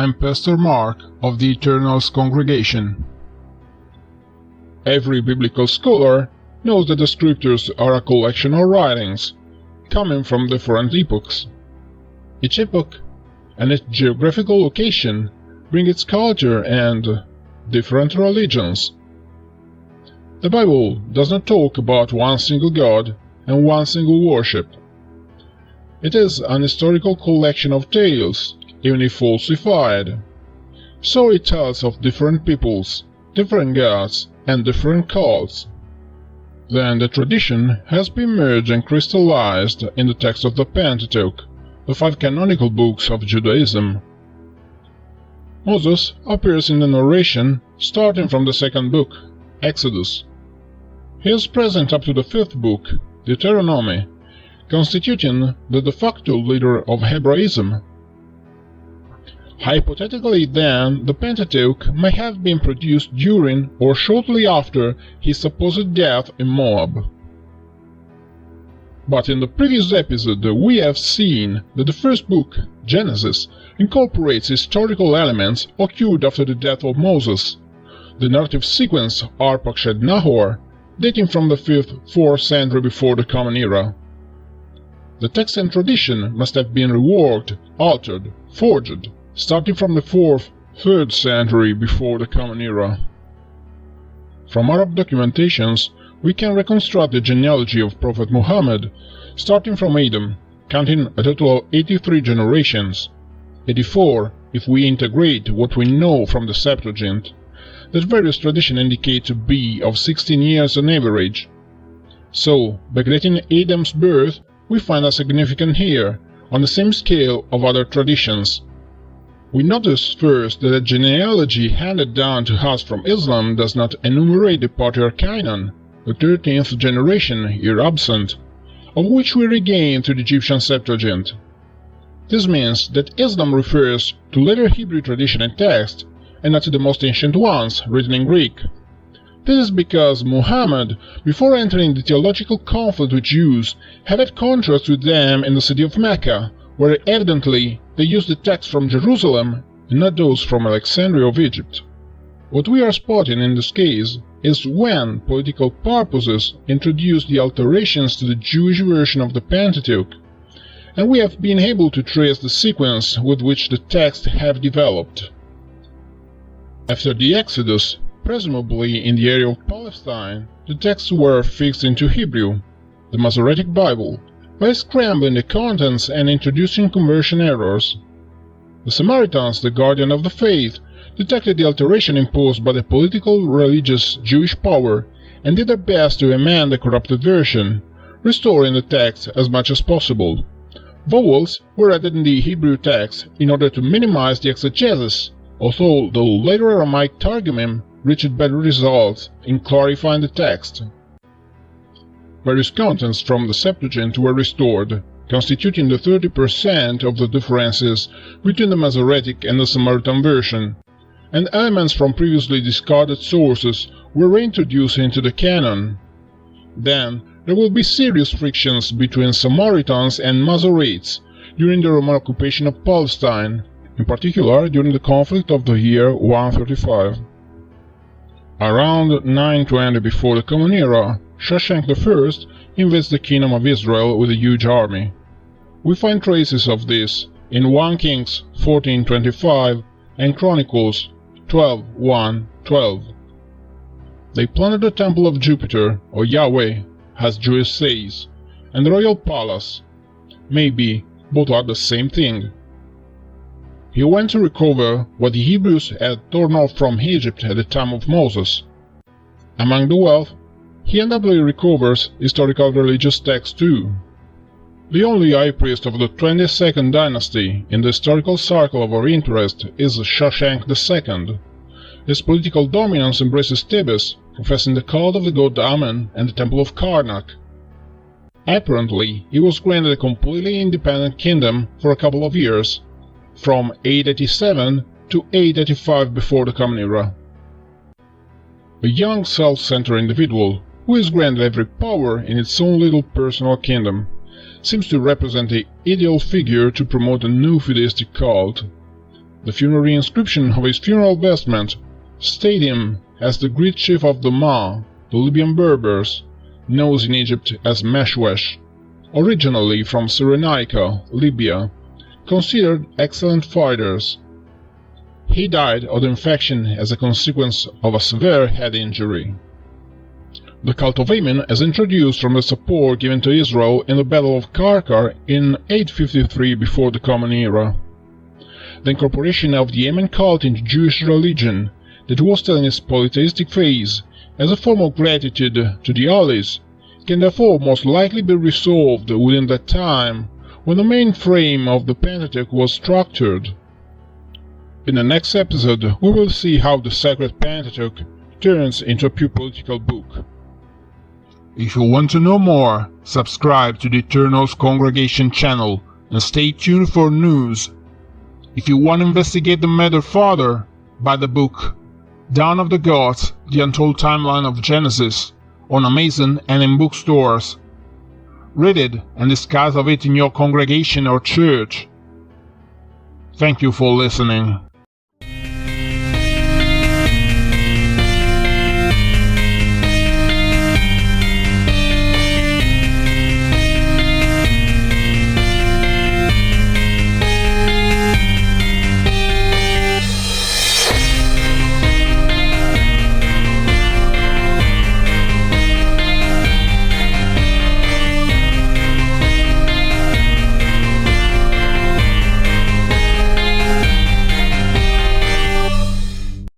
I'm Pastor Mark of the Eternal's congregation. Every biblical scholar knows that the scriptures are a collection of writings coming from different epochs. Each epoch and its geographical location bring its culture and different religions. The Bible does not talk about one single God and one single worship. It is an historical collection of tales, even if falsified. So it tells of different peoples, different gods, and different cults. Then the tradition has been merged and crystallized in the text of the Pentateuch, the 5 canonical books of Judaism. Moses appears in the narration starting from the 2nd book, Exodus. He is present up to the 5th book, Deuteronomy, constituting the de facto leader of Hebraism. Hypothetically then, the Pentateuch may have been produced during or shortly after his supposed death in Moab. But in the previous episode we have seen that the 1st book, Genesis, incorporates historical elements occurred after the death of Moses. The narrative sequence Arpachshad Nahor, dating from the 5th-4th century before the Common Era. The text and tradition must have been reworked, altered, forged, starting from the 4th-3rd century before the Common Era. From Arab documentations, we can reconstruct the genealogy of Prophet Muhammad, starting from Adam, counting a total of 83 generations, 84 if we integrate what we know from the Septuagint, that various traditions indicate to be of 16 years on average. So, backdating Adam's birth, we find a significant here, on the same scale of other traditions. We notice first that the genealogy handed down to us from Islam does not enumerate the patriarch Cainan, the 13th generation here absent, of which we regain through the Egyptian Septuagint. This means that Islam refers to later Hebrew tradition and text, and not to the most ancient ones, written in Greek. This is because Muhammad, before entering the theological conflict with Jews, had at contrast with them in the city of Mecca, where evidently they used the text from Jerusalem and not those from Alexandria of Egypt. What we are spotting in this case is when political purposes introduced the alterations to the Jewish version of the Pentateuch, and we have been able to trace the sequence with which the texts have developed. After the Exodus, presumably in the area of Palestine, the texts were fixed into Hebrew, the Masoretic Bible, by scrambling the contents and introducing conversion errors. The Samaritans, the guardian of the faith, detected the alteration imposed by the political religious Jewish power and did their best to amend the corrupted version, restoring the text as much as possible. Vowels were added in the Hebrew text in order to minimize the exegesis, although the later Aramaic Targumim reached better results in clarifying the text. Various contents from the Septuagint were restored, constituting the 30% of the differences between the Masoretic and the Samaritan version, and elements from previously discarded sources were reintroduced into the canon. Then, there will be serious frictions between Samaritans and Masoretes during the Roman occupation of Palestine, in particular during the conflict of the year 135. Around 920 before the Common Era, Shoshenq I invades the Kingdom of Israel with a huge army. We find traces of this in 1 Kings 14:25 and Chronicles 12:1-12. They plundered the temple of Jupiter, or Yahweh, as Jewish says, and the royal palace. Maybe both are the same thing. He went to recover what the Hebrews had torn off from Egypt at the time of Moses. Among the wealth, he undoubtedly recovers historical religious texts too. The only high priest of the 22nd dynasty in the historical circle of our interest is Shoshenq II. His political dominance embraces Thebes, professing the cult of the god Amen and the temple of Karnak. Apparently, he was granted a completely independent kingdom for a couple of years, from 887 to 885 before the Common Era. A young self-centered individual, who is granted every power in its own little personal kingdom, seems to represent the ideal figure to promote a new fideistic cult. The funerary inscription of his funeral vestment state him as the great chief of the Ma, the Libyan Berbers, known in Egypt as Meshwesh, originally from Cyrenaica, Libya, considered excellent fighters. He died of the infection as a consequence of a severe head injury. The cult of Amen is introduced from the support given to Israel in the Battle of Karkar in 853 before the Common Era. The incorporation of the Amen cult into Jewish religion, that was still in its polytheistic phase, as a form of gratitude to the allies, can therefore most likely be resolved within that time when the main frame of the Pentateuch was structured. In the next episode, we will see how the Sacred Pentateuch turns into a pure political book. If you want to know more, subscribe to the Eternals Congregation channel and stay tuned for news. If you want to investigate the matter further, buy the book Dawn of the Gods, The Untold Timeline of Genesis on Amazon and in bookstores. Read it and discuss of it in your congregation or church. Thank you for listening.